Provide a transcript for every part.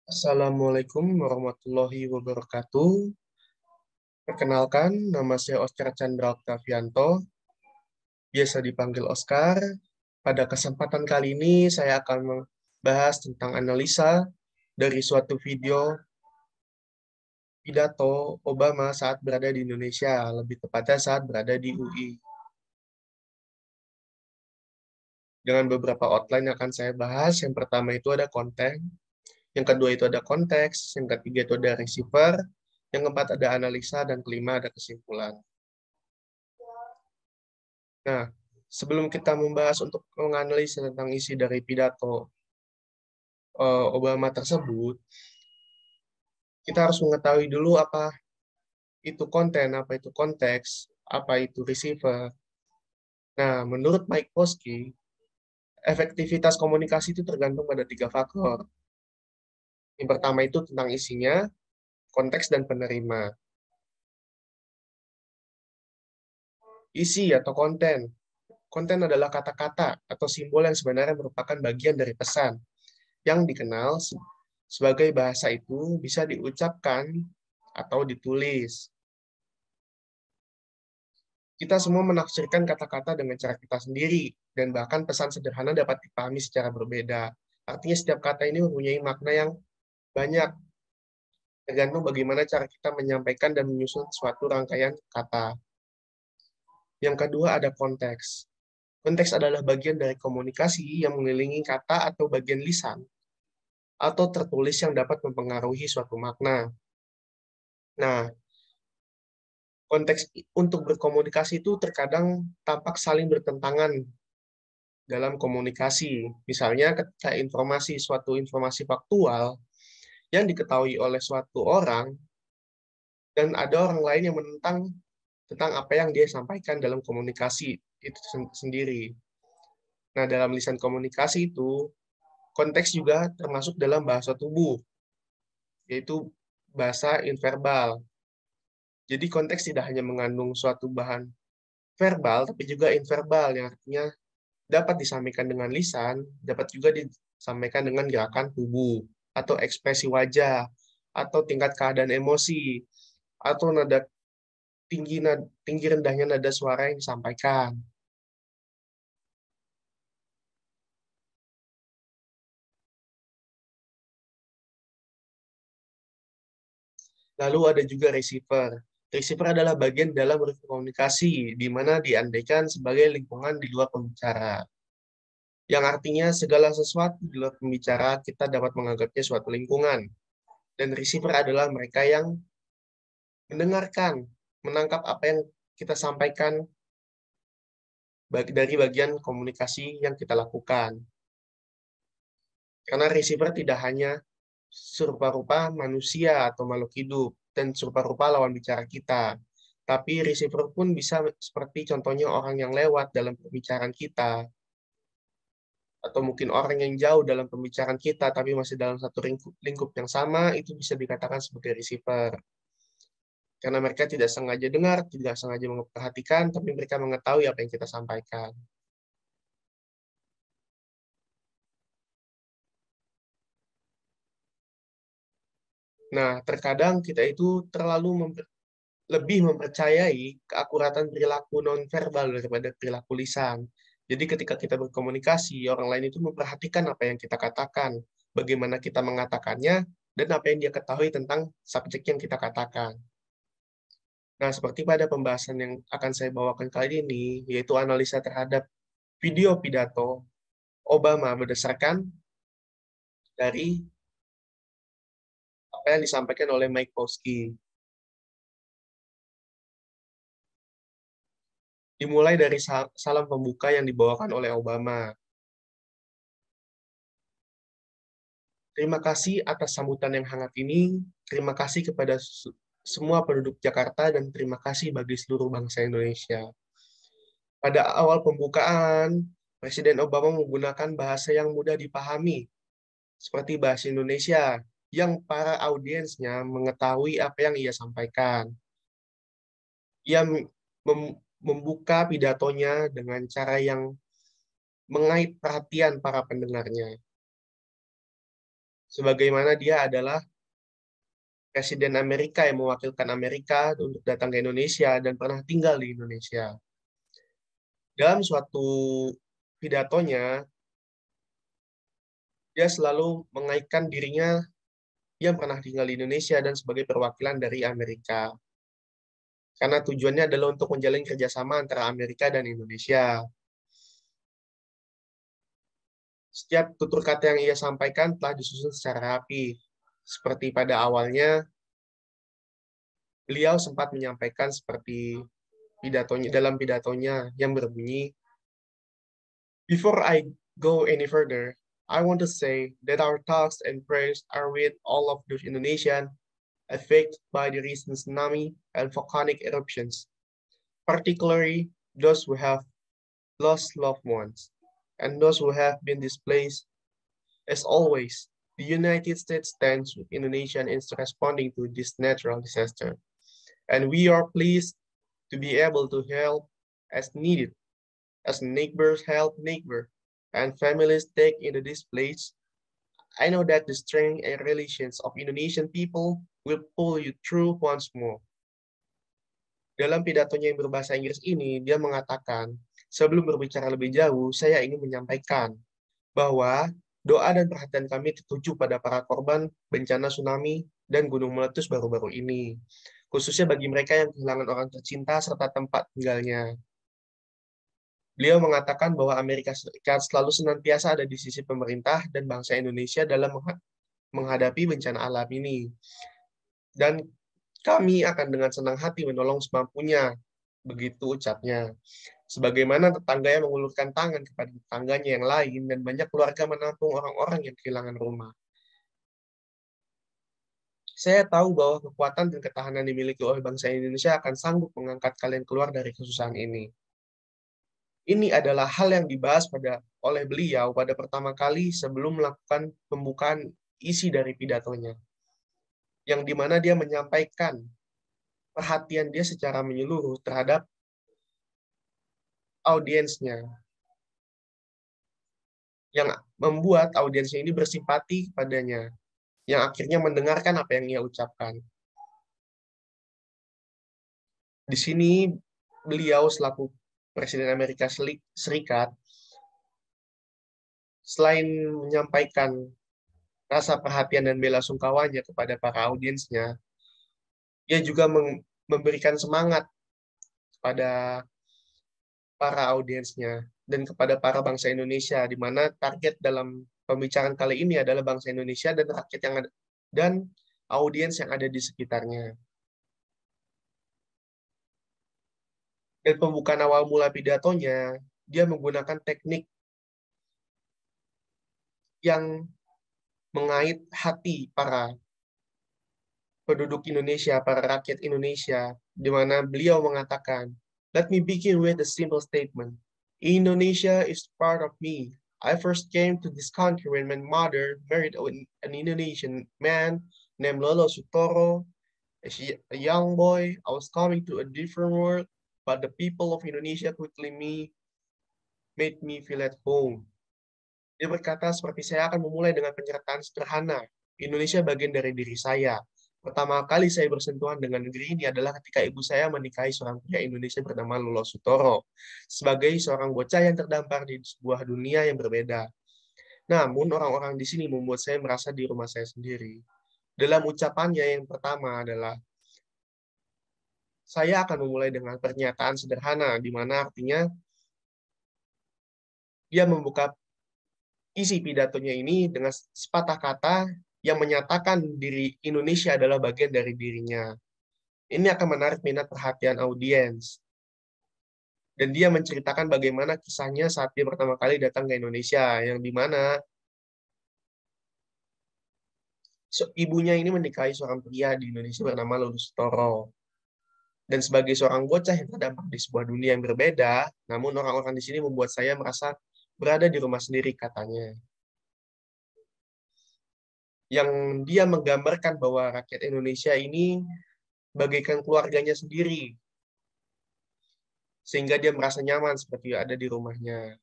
Assalamualaikum warahmatullahi wabarakatuh. Perkenalkan, nama saya Oscar Chandra Oktavianto, biasa dipanggil Oscar. Pada kesempatan kali ini, saya akan membahas tentang analisa dari suatu video pidato Obama saat berada di Indonesia, lebih tepatnya saat berada di UI. Dengan beberapa outline yang akan saya bahas, yang pertama itu ada konten, yang kedua itu ada konteks, yang ketiga itu ada receiver, yang keempat ada analisa, dan kelima ada kesimpulan. Nah, sebelum kita membahas untuk menganalisa tentang isi dari pidato Obama tersebut, kita harus mengetahui dulu apa itu konten, apa itu konteks, apa itu receiver. Nah, menurut Mike Posky, efektivitas komunikasi itu tergantung pada tiga faktor. Yang pertama itu tentang isinya, konteks, dan penerima. Isi atau konten. Konten adalah kata-kata atau simbol yang sebenarnya merupakan bagian dari pesan yang dikenal sebagai bahasa itu bisa diucapkan atau ditulis. Kita semua menafsirkan kata-kata dengan cara kita sendiri, dan bahkan pesan sederhana dapat dipahami secara berbeda. Artinya setiap kata ini mempunyai makna yang banyak, tergantung bagaimana cara kita menyampaikan dan menyusun suatu rangkaian kata. Yang kedua ada konteks. Konteks adalah bagian dari komunikasi yang mengelilingi kata atau bagian lisan, atau tertulis yang dapat mempengaruhi suatu makna. Nah, konteks untuk berkomunikasi itu terkadang tampak saling bertentangan dalam komunikasi. Misalnya ketika suatu informasi faktual yang diketahui oleh suatu orang, dan ada orang lain yang menentang tentang apa yang dia sampaikan dalam komunikasi itu sendiri. Nah, dalam lisan komunikasi itu, konteks juga termasuk dalam bahasa tubuh, yaitu bahasa inverbal. Jadi konteks tidak hanya mengandung suatu bahan verbal, tapi juga inverbal, yang artinya dapat disampaikan dengan lisan, dapat juga disampaikan dengan gerakan tubuh, atau ekspresi wajah, atau tingkat keadaan emosi, atau tinggi rendahnya nada suara yang disampaikan. Lalu ada juga receiver. Receiver adalah bagian dalam berkomunikasi, di mana diandaikan sebagai lingkungan di luar pembicara. Yang artinya segala sesuatu di luar pembicara kita dapat menganggapnya suatu lingkungan. Dan receiver adalah mereka yang mendengarkan, menangkap apa yang kita sampaikan dari bagian komunikasi yang kita lakukan. Karena receiver tidak hanya serupa-rupa manusia atau makhluk hidup dan serupa-rupa lawan bicara kita, tapi receiver pun bisa seperti contohnya orang yang lewat dalam pembicaraan kita, atau mungkin orang yang jauh dalam pembicaraan kita, tapi masih dalam satu lingkup yang sama, itu bisa dikatakan sebagai receiver. Karena mereka tidak sengaja dengar, tidak sengaja memperhatikan, tapi mereka mengetahui apa yang kita sampaikan. Nah, terkadang kita itu terlalu lebih mempercayai keakuratan perilaku nonverbal daripada perilaku lisan. Jadi ketika kita berkomunikasi, orang lain itu memperhatikan apa yang kita katakan, bagaimana kita mengatakannya, dan apa yang dia ketahui tentang subjek yang kita katakan. Nah, seperti pada pembahasan yang akan saya bawakan kali ini, yaitu analisa terhadap video pidato Obama berdasarkan dari apa yang disampaikan oleh Mike Posky. Dimulai dari salam pembuka yang dibawakan oleh Obama. Terima kasih atas sambutan yang hangat ini. Terima kasih kepada semua penduduk Jakarta dan terima kasih bagi seluruh bangsa Indonesia. Pada awal pembukaan, Presiden Obama menggunakan bahasa yang mudah dipahami, seperti bahasa Indonesia, yang para audiensnya mengetahui apa yang ia sampaikan. Ia membuka pidatonya dengan cara yang mengait perhatian para pendengarnya. sebagaimana dia adalah Presiden Amerika yang mewakilkan Amerika untuk datang ke Indonesia dan pernah tinggal di Indonesia. Dalam suatu pidatonya, dia selalu mengaitkan dirinya yang pernah tinggal di Indonesia dan sebagai perwakilan dari Amerika. Karena tujuannya adalah untuk menjalin kerjasama antara Amerika dan Indonesia. Setiap tutur kata yang ia sampaikan telah disusun secara rapi. Seperti pada awalnya, beliau sempat menyampaikan seperti dalam pidatonya yang berbunyi, "Before I go any further, I want to say that our thoughts and prayers are with all of those Indonesians affected by the recent tsunami and volcanic eruptions, particularly those who have lost loved ones and those who have been displaced. As always, the United States stands with Indonesia in responding to this natural disaster, and we are pleased to be able to help as needed, as neighbors help neighbor, and families take into this place. I know that the strength and relations of Indonesian people will pull you through once more." Dalam pidatonya yang berbahasa Inggris ini, dia mengatakan, "Sebelum berbicara lebih jauh, saya ingin menyampaikan bahwa doa dan perhatian kami tertuju pada para korban bencana tsunami dan gunung meletus baru-baru ini, khususnya bagi mereka yang kehilangan orang tercinta serta tempat tinggalnya." Beliau mengatakan bahwa Amerika Serikat selalu senantiasa ada di sisi pemerintah dan bangsa Indonesia dalam menghadapi bencana alam ini. Dan kami akan dengan senang hati menolong semampunya, begitu ucapnya. Sebagaimana tetangga yang mengulurkan tangan kepada tetangganya yang lain, dan banyak keluarga menampung orang-orang yang kehilangan rumah. Saya tahu bahwa kekuatan dan ketahanan dimiliki oleh bangsa Indonesia akan sanggup mengangkat kalian keluar dari kesusahan ini. Ini adalah hal yang dibahas oleh beliau pada pertama kali sebelum melakukan pembukaan isi dari pidatonya, yang dimana dia menyampaikan perhatian dia secara menyeluruh terhadap audiensnya, yang membuat audiensnya ini bersimpati kepadanya, yang akhirnya mendengarkan apa yang ia ucapkan. Di sini beliau selaku Presiden Amerika Serikat, selain menyampaikan rasa perhatian dan bela sungkawanya kepada para audiensnya, dia juga memberikan semangat kepada para audiensnya dan kepada para bangsa Indonesia, di mana target dalam pembicaraan kali ini adalah bangsa Indonesia dan rakyat yang ada dan audiens yang ada di sekitarnya. Dan pembukaan awal mula pidatonya, dia menggunakan teknik yang mengait hati para penduduk Indonesia, para rakyat Indonesia, di mana beliau mengatakan, "Let me begin with a simple statement. Indonesia is part of me. I first came to this country when my mother married an Indonesian man named Lolo Sutoro. As a young boy, I was coming to a different world, but the people of Indonesia quickly made me feel at home." Dia berkata, "Seperti saya akan memulai dengan penyertaan sederhana. Indonesia bagian dari diri saya. Pertama kali saya bersentuhan dengan negeri ini adalah ketika ibu saya menikahi seorang pria Indonesia bernama Lolo Sutoro, sebagai seorang bocah yang terdampar di sebuah dunia yang berbeda. Namun orang-orang di sini membuat saya merasa di rumah saya sendiri." Dalam ucapannya yang pertama adalah, "Saya akan memulai dengan pernyataan sederhana," di mana artinya dia membuka isi pidatonya ini dengan sepatah kata yang menyatakan diri Indonesia adalah bagian dari dirinya. Ini akan menarik minat perhatian audiens. Dan dia menceritakan bagaimana kisahnya saat dia pertama kali datang ke Indonesia, yang dimana ibunya ini menikahi seorang pria di Indonesia bernama Lulus Toro. Dan sebagai seorang bocah yang terdampar di sebuah dunia yang berbeda, namun orang-orang di sini membuat saya merasa berada di rumah sendiri, katanya. Yang dia menggambarkan bahwa rakyat Indonesia ini bagaikan keluarganya sendiri, sehingga dia merasa nyaman seperti ada di rumahnya.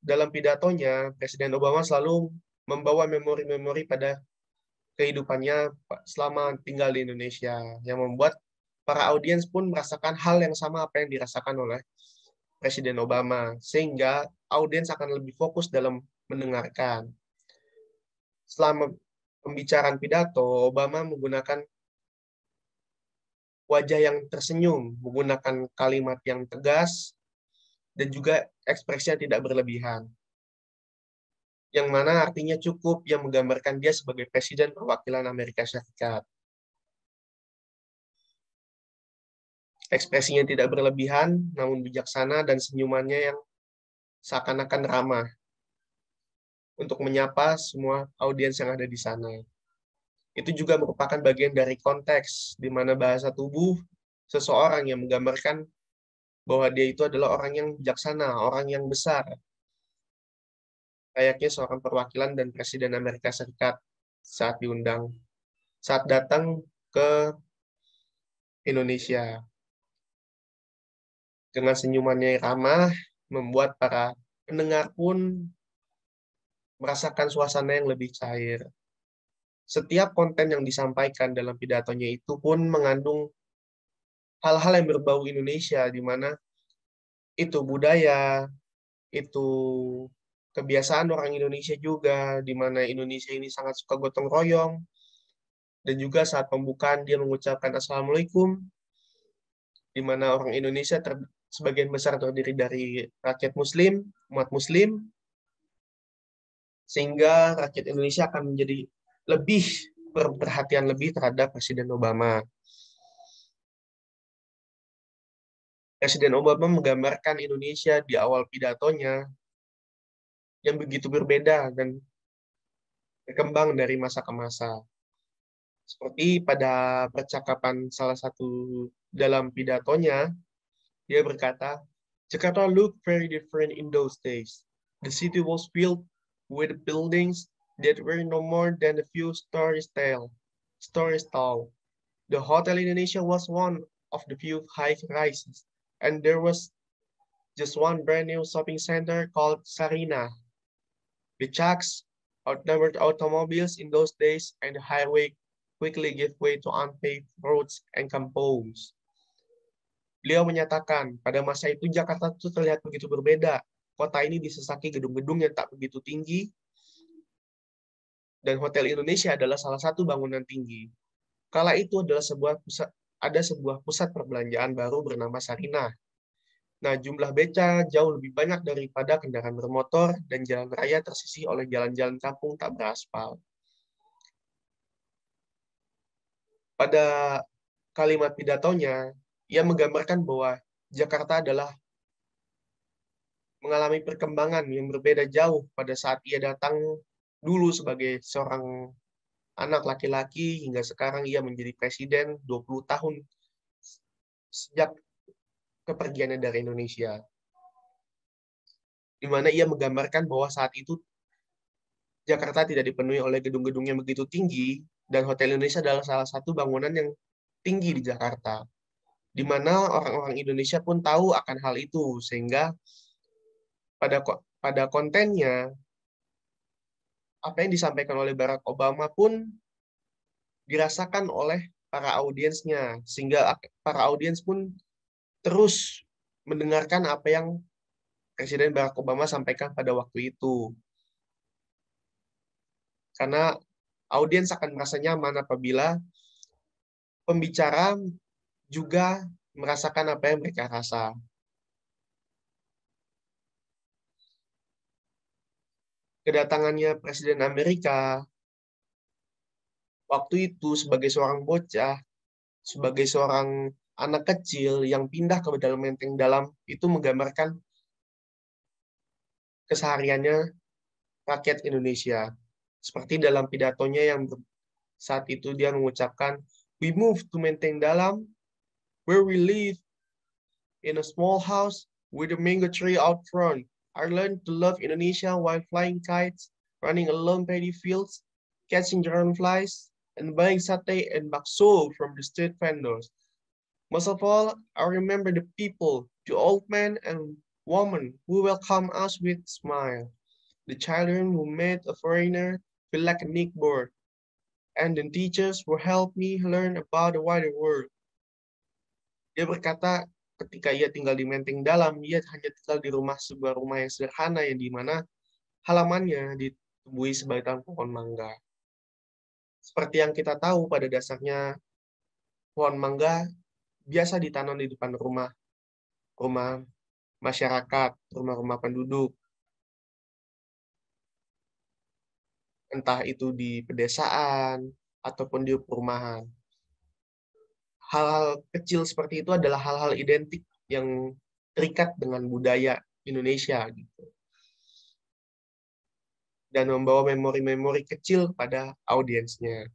Dalam pidatonya, Presiden Obama selalu membawa memori-memori pada kehidupannya selama tinggal di Indonesia, yang membuat para audiens pun merasakan hal yang sama apa yang dirasakan oleh Presiden Obama, sehingga audiens akan lebih fokus dalam mendengarkan. Selama pembicaraan pidato, Obama menggunakan wajah yang tersenyum, menggunakan kalimat yang tegas, dan juga ekspresi yang tidak berlebihan. Yang mana artinya cukup yang menggambarkan dia sebagai Presiden Perwakilan Amerika Serikat. Ekspresinya tidak berlebihan, namun bijaksana, dan senyumannya yang seakan-akan ramah untuk menyapa semua audiens yang ada di sana. Itu juga merupakan bagian dari konteks, di mana bahasa tubuh seseorang yang menggambarkan bahwa dia itu adalah orang yang bijaksana, orang yang besar, layaknya seorang perwakilan dan Presiden Amerika Serikat saat datang ke Indonesia. Dengan senyumannya yang ramah, membuat para pendengar pun merasakan suasana yang lebih cair. Setiap konten yang disampaikan dalam pidatonya itu pun mengandung hal-hal yang berbau Indonesia, di mana itu budaya, itu kebiasaan orang Indonesia juga, di mana Indonesia ini sangat suka gotong royong, dan juga saat pembukaan dia mengucapkan Assalamualaikum, di mana orang Indonesia sebagian besar terdiri dari rakyat Muslim, umat Muslim, sehingga rakyat Indonesia akan menjadi lebih perhatian lebih terhadap Presiden Obama. Presiden Obama menggambarkan Indonesia di awal pidatonya yang begitu berbeda dan berkembang dari masa ke masa. Seperti pada percakapan salah satu dalam pidatonya, dia berkata, Jakarta looked very different in those days. The city was filled with buildings that were no more than a few stories tall. The Hotel Indonesia was one of the few high rises, and there was just one brand new shopping center called Sarina. The trucks outnumbered automobiles in those days, and the highway quickly gave way to unpaved roads and kampongs. Beliau menyatakan, pada masa itu Jakarta itu terlihat begitu berbeda. Kota ini disesaki gedung-gedung yang tak begitu tinggi, dan Hotel Indonesia adalah salah satu bangunan tinggi. Kala itu adalah sebuah pusat perbelanjaan baru bernama Sarinah. Nah, jumlah beca jauh lebih banyak daripada kendaraan bermotor, dan jalan raya tersisih oleh jalan-jalan kampung tak beraspal. Pada kalimat pidatonya, ia menggambarkan bahwa Jakarta adalah mengalami perkembangan yang berbeda jauh pada saat ia datang dulu sebagai seorang anak laki-laki, hingga sekarang ia menjadi presiden 20 tahun sejak kepergiannya dari Indonesia. Di mana ia menggambarkan bahwa saat itu Jakarta tidak dipenuhi oleh gedung-gedung yang begitu tinggi, dan Hotel Indonesia adalah salah satu bangunan yang tinggi di Jakarta, di mana orang-orang Indonesia pun tahu akan hal itu, sehingga pada kontennya, apa yang disampaikan oleh Barack Obama pun dirasakan oleh para audiensnya, sehingga para audiens pun terus mendengarkan apa yang Presiden Barack Obama sampaikan pada waktu itu. Karena audiens akan merasa nyaman apabila pembicara juga merasakan apa yang mereka rasa. Kedatangannya Presiden Amerika waktu itu sebagai seorang bocah, sebagai seorang anak kecil yang pindah ke dalam menteng dalam, itu menggambarkan kesehariannya rakyat Indonesia. Seperti dalam pidatonya yang saat itu dia mengucapkan, "We moved to Menteng Dalam, where we live in a small house with a mango tree out front. I learned to love Indonesia while flying kites, running along paddy fields, catching dragonflies, and buying satay and bakso from the street vendors. Most of all, I remember the people, the old men and women who welcome us with smile, the children who made a foreigner feel like a neighbor, and the teachers who helped me learn about the wider world. Dia berkata, ketika ia tinggal di Menteng Dalam, ia hanya tinggal di sebuah rumah yang sederhana yang di mana halamannya ditumbuhi sebatang pohon mangga. Seperti yang kita tahu, pada dasarnya pohon mangga biasa ditanam di depan rumah masyarakat, rumah-rumah penduduk, entah itu di pedesaan ataupun di perumahan. Hal-hal kecil seperti itu adalah hal-hal identik yang terikat dengan budaya Indonesia gitu. Dan membawa memori-memori kecil pada audiensnya.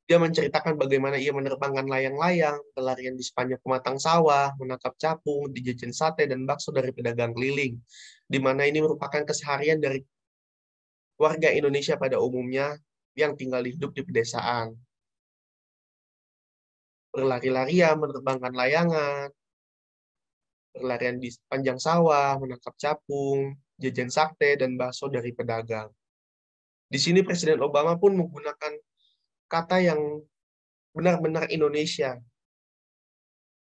Dia menceritakan bagaimana ia menerbangkan layang-layang, berlarian di sepanjang pematang sawah, menangkap capung, dijajan sate dan bakso dari pedagang keliling, di mana ini merupakan keseharian dari warga Indonesia pada umumnya yang tinggal hidup di pedesaan. Berlari-larian, menerbangkan layangan, berlarian di sepanjang sawah, menangkap capung, jajan sate dan bakso dari pedagang. Di sini Presiden Obama pun menggunakan kata yang benar-benar Indonesia.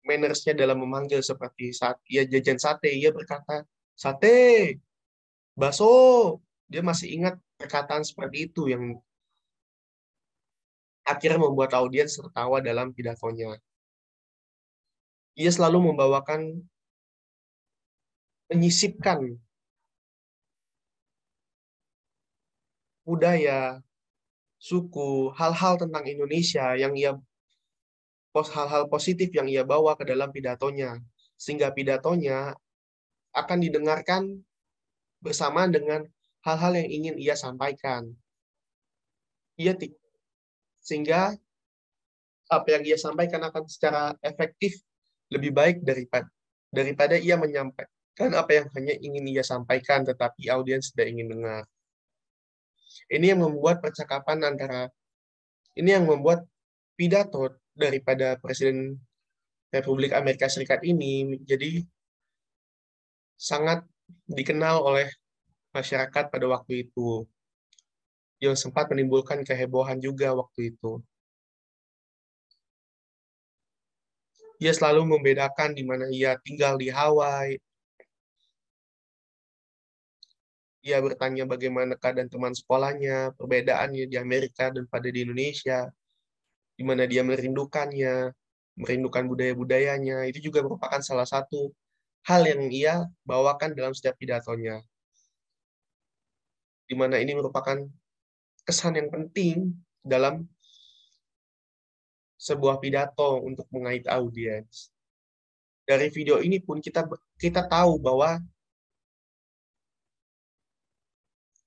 Manners-nya dalam memanggil, seperti saat ia jajan sate, ia berkata, "Sate, bakso." Dia masih ingat perkataan seperti itu yang akhirnya membuat audiens tertawa dalam pidatonya. Ia selalu menyisipkan budaya, suku, hal-hal tentang Indonesia hal-hal positif yang ia bawa ke dalam pidatonya, sehingga pidatonya akan didengarkan bersamaan dengan hal-hal yang ingin ia sampaikan. Sehingga apa yang ia sampaikan akan secara efektif lebih baik daripada ia menyampaikan apa yang hanya ingin ia sampaikan, tetapi audiens tidak ingin dengar. Ini yang membuat ini yang membuat pidato daripada Presiden Republik Amerika Serikat ini menjadi sangat dikenal oleh masyarakat pada waktu itu, yang sempat menimbulkan kehebohan juga waktu itu. Ia selalu membedakan di mana ia tinggal di Hawaii. Ia bertanya bagaimana keadaan teman sekolahnya, perbedaannya di Amerika dan pada di Indonesia, di mana dia merindukan budaya-budayanya. Itu juga merupakan salah satu hal yang ia bawakan dalam setiap pidatonya. Di mana ini merupakan kesan yang penting dalam sebuah pidato untuk mengait audiens. Dari video ini pun kita tahu bahwa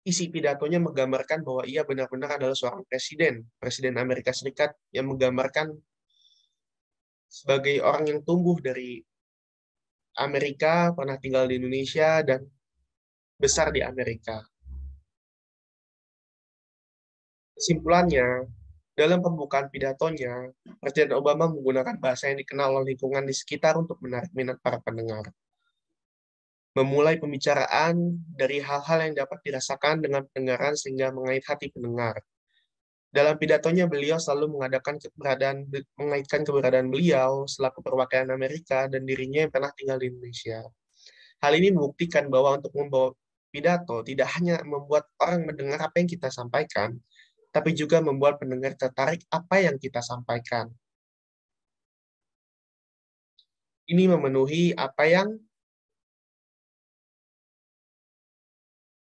isi pidatonya menggambarkan bahwa ia benar-benar adalah seorang presiden Amerika Serikat yang menggambarkan sebagai orang yang tumbuh dari Amerika, pernah tinggal di Indonesia, dan besar di Amerika. Kesimpulannya, dalam pembukaan pidatonya, Presiden Obama menggunakan bahasa yang dikenal oleh lingkungan di sekitar untuk menarik minat para pendengar. Memulai pembicaraan dari hal-hal yang dapat dirasakan dengan pendengaran sehingga mengait hati pendengar. Dalam pidatonya, beliau selalu mengaitkan keberadaan beliau selaku perwakilan Amerika dan dirinya yang pernah tinggal di Indonesia. Hal ini membuktikan bahwa untuk membawa pidato tidak hanya membuat orang mendengar apa yang kita sampaikan, tapi juga membuat pendengar tertarik apa yang kita sampaikan. Ini memenuhi apa yang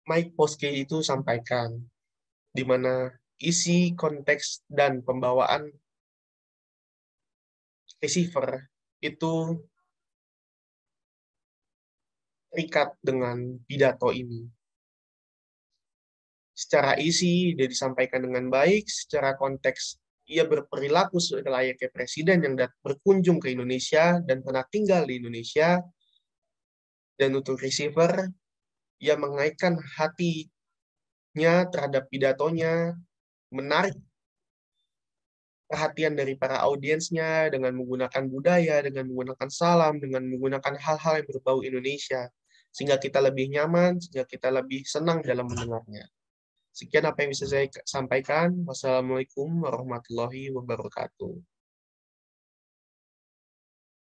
Mike Poske itu sampaikan, di mana isi, konteks, dan pembawaan receiver itu terikat dengan pidato ini. Secara isi, dia disampaikan dengan baik, secara konteks, ia berperilaku layaknya presiden yang berkunjung ke Indonesia dan pernah tinggal di Indonesia, dan untuk receiver, ia mengaitkan hatinya terhadap pidatonya, menarik perhatian dari para audiensnya dengan menggunakan budaya, dengan menggunakan salam, dengan menggunakan hal-hal yang berbau Indonesia, sehingga kita lebih nyaman, sehingga kita lebih senang dalam mendengarnya. Sekian apa yang bisa saya sampaikan. Wassalamualaikum warahmatullahi wabarakatuh.